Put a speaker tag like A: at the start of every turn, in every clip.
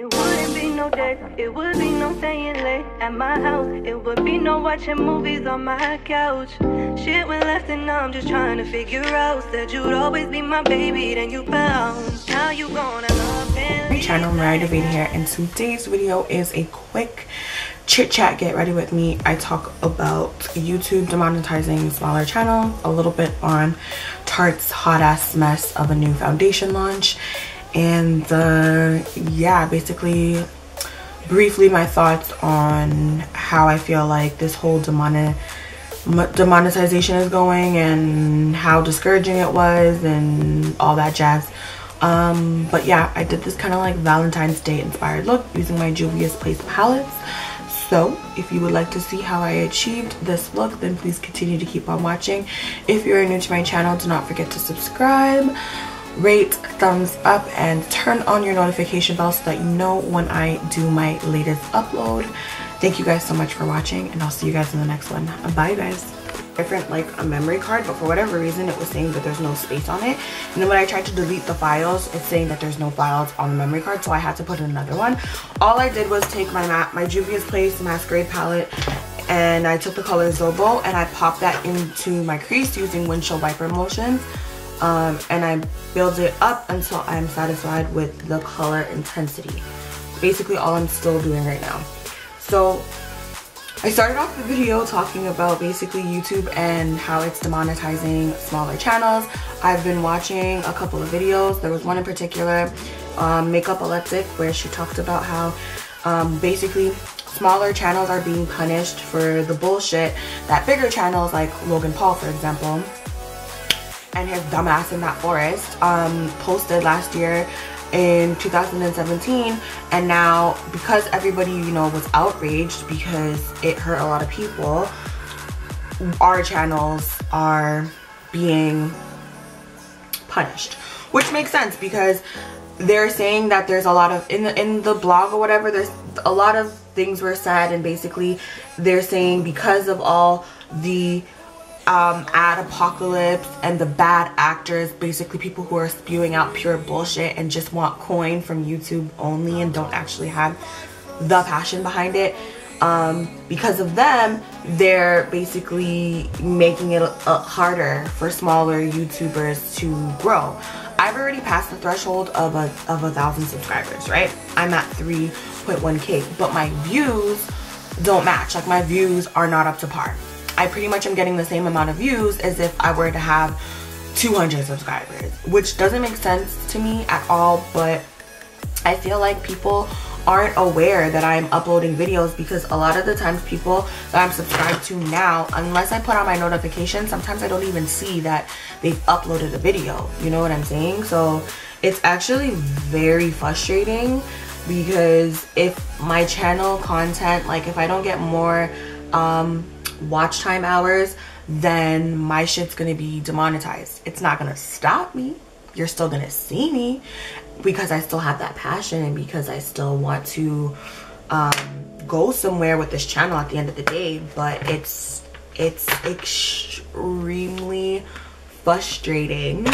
A: It wouldn't be no date, it would be no staying late at my house. It would be no watching movies on my couch. Shit went left and now I'm just trying to figure out. Said you'd always be my baby, then you found. Now you gonna love and
B: My channel, Mariah David here, and today's video is a quick chit chat. Get ready with me. I talk about YouTube demonetizing smaller channels, a little bit on Tarte's hot ass mess of a new foundation launch, and yeah, basically briefly my thoughts on how I feel like this whole demonetization is going and how discouraging it was and all that jazz. But yeah, I did this kind of like Valentine's Day inspired look using my Juvia's Place palettes. So if you would like to see how I achieved this look, then please continue to keep on watching. If you're new to my channel, do not forget to subscribe, rate, thumbs up, and turn on your notification bell so that you know when I do my latest upload. Thank you guys so much for watching, and I'll see you guys in the next one. Bye guys. Different like a memory card, but for whatever reason it was saying that there's no space on it, and then when I tried to delete the files, it's saying that there's no files on the memory card, so I had to put in another one. All I did was take my Juvia's Place masquerade palette, and I took the color Zobo and I popped that into my crease using windshield wiper motions, and I build it up until I'm satisfied with the color intensity. Basically all I'm still doing right now. So I started off the video talking about basically YouTube and how it's demonetizing smaller channels. I've been watching a couple of videos. There was one in particular, Makeup Electric, where she talked about how basically smaller channels are being punished for the bullshit that bigger channels like Logan Paul, for example, and his dumbass in that forest posted last year in 2017, and now because everybody, you know, was outraged because it hurt a lot of people, our channels are being punished, which makes sense because they're saying that there's a lot of in the blog or whatever, there's a lot of things were said, and basically they're saying because of all the ad apocalypse and the bad actors, basically people who are spewing out pure bullshit and just want coin from YouTube only and don't actually have the passion behind it, because of them, they're basically making it harder for smaller YouTubers to grow. I've already passed the threshold of a 1,000 subscribers, right? I'm at 3.1k, but my views don't match. Like, my views are not up to par. I pretty much am getting the same amount of views as if I were to have 200 subscribers, which doesn't make sense to me at all, but I feel like people aren't aware that I'm uploading videos, because a lot of the times people that I'm subscribed to now, unless I put on my notifications, sometimes I don't even see that they've uploaded a video, you know what I'm saying? So it's actually very frustrating, because if my channel content, like if I don't get more watch time hours, then my shit's gonna be demonetized. It's not gonna stop me. You're still gonna see me because I still have that passion and because I still want to go somewhere with this channel at the end of the day. But it's extremely frustrating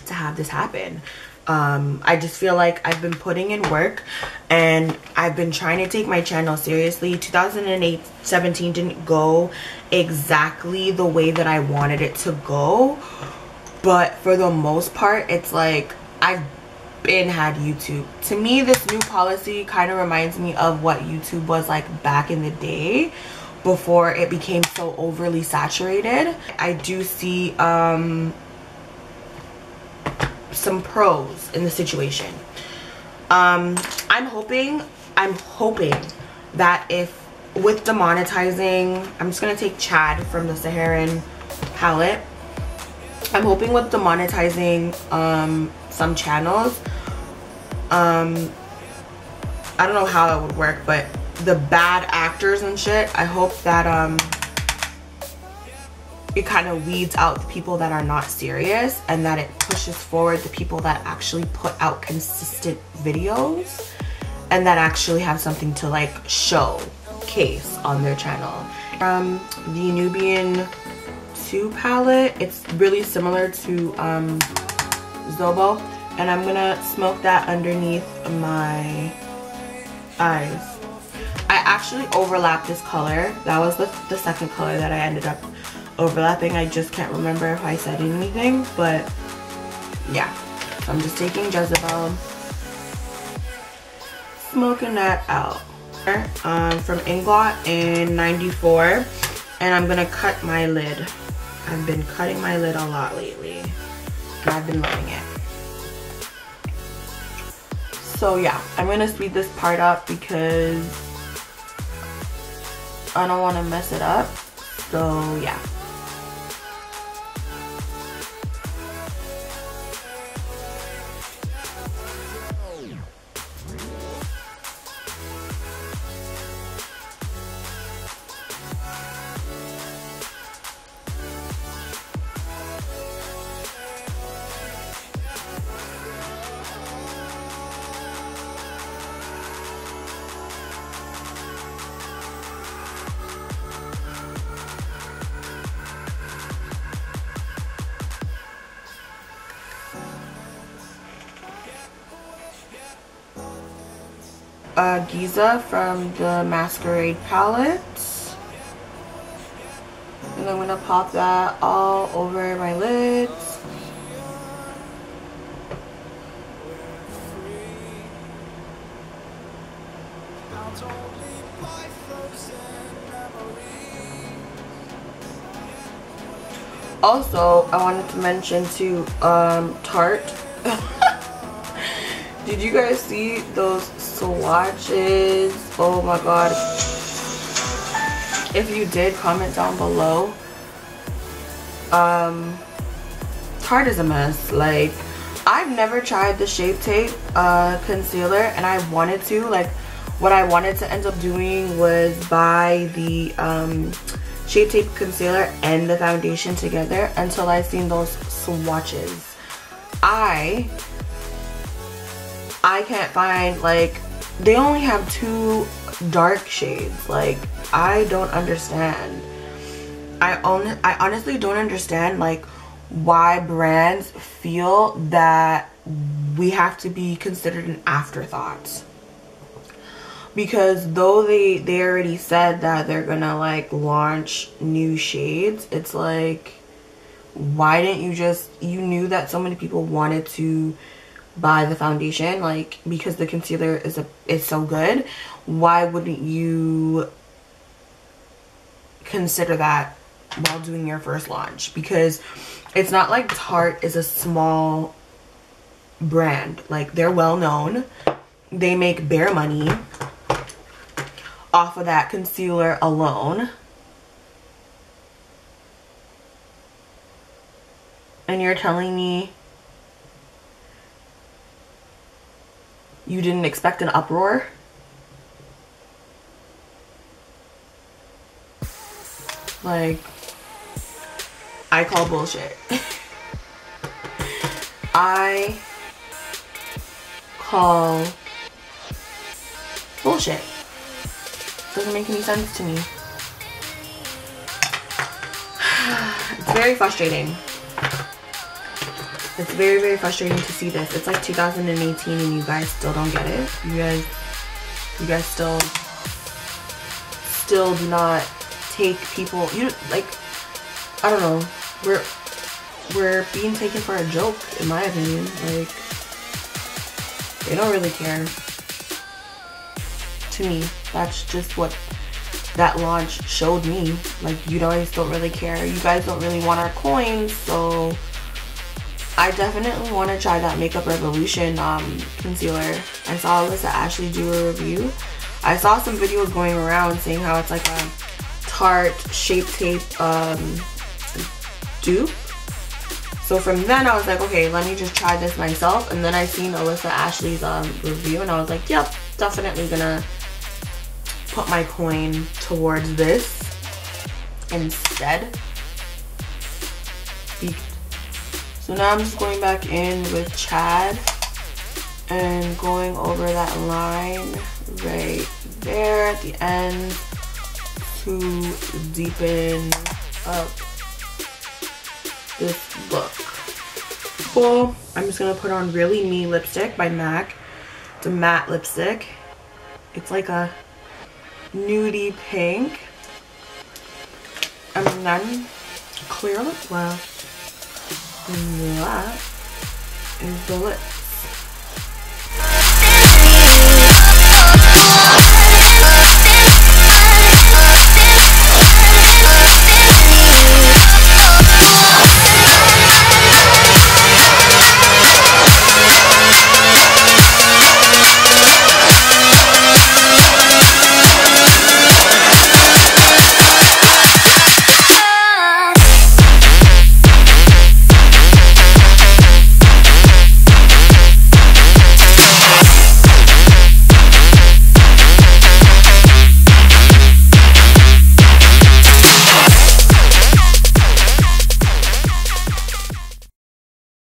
B: to have this happen. I just feel like I've been putting in work and I've been trying to take my channel seriously. 2017 didn't go exactly the way that I wanted it to go, but for the most part, it's like I've been had YouTube. To me, this new policy kind of reminds me of what YouTube was like back in the day before it became so overly saturated. I do see some pros in the situation. I'm hoping that if with demonetizing, I'm just gonna take Chad from the Saharan palette, I'm hoping with demonetizing some channels, I don't know how it would work, but the bad actors and shit, I hope that it kind of weeds out the people that are not serious, and that it pushes forward the people that actually put out consistent videos and that actually have something to like showcase on their channel. The Nubian 2 palette, it's really similar to Zobo, and I'm gonna smoke that underneath my eyes. I actually overlapped this color. That was the second color that I ended up overlapping. I just can't remember if I said anything, but yeah. So I'm just taking Jezebel, smoking that out. From Inglot in 94, and I'm gonna cut my lid. I've been cutting my lid a lot lately, and I've been loving it. So yeah, I'm gonna speed this part up because I don't want to mess it up. So yeah. Giza from the Masquerade palette, and I'm gonna pop that all over my lids. Also, I wanted to mention too, Tarte. Did you guys see those swatches? Oh my god. If you did, comment down below. Tarte is a mess. Like, I've never tried the Shape Tape concealer, and I wanted to. Like, what I wanted to end up doing was buy the Shape Tape concealer and the foundation together until I seen those swatches. I can't find, like, they only have 2 dark shades. Like, I don't understand. I honestly don't understand, like, why brands feel that we have to be considered an afterthought. Because though they already said that they're gonna, like, launch new shades, it's like, why didn't you just, you knew that so many people wanted to buy the foundation, like, because the concealer is so good, why wouldn't you consider that while doing your first launch? Because it's not like Tarte is a small brand. Like, they're well known, they make bare money off of that concealer alone, and you're telling me you didn't expect an uproar? Like, I call bullshit. I call bullshit. Doesn't make any sense to me. It's very frustrating. It's very, very frustrating to see this. It's like 2018 and you guys still don't get it. You guys still do not take people, like, I don't know. We're being taken for a joke, in my opinion. Like, they don't really care. To me, that's just what that launch showed me. Like, you guys don't really care. You guys don't really want our coins, so I definitely want to try that Makeup Revolution concealer. I saw Alyssa Ashley do a review. I saw some videos going around saying how it's like a Tarte Shape Tape dupe. So from then I was like, okay, let me just try this myself. And then I seen Alyssa Ashley's review, and I was like, yep, definitely gonna put my coin towards this instead. So now I'm just going back in with Chad and going over that line right there at the end to deepen up this look. bowl, I'm just gonna put on Really Me lipstick by MAC. It's a matte lipstick. It's like a nudie pink. And then clear lip gloss. And that is the lip.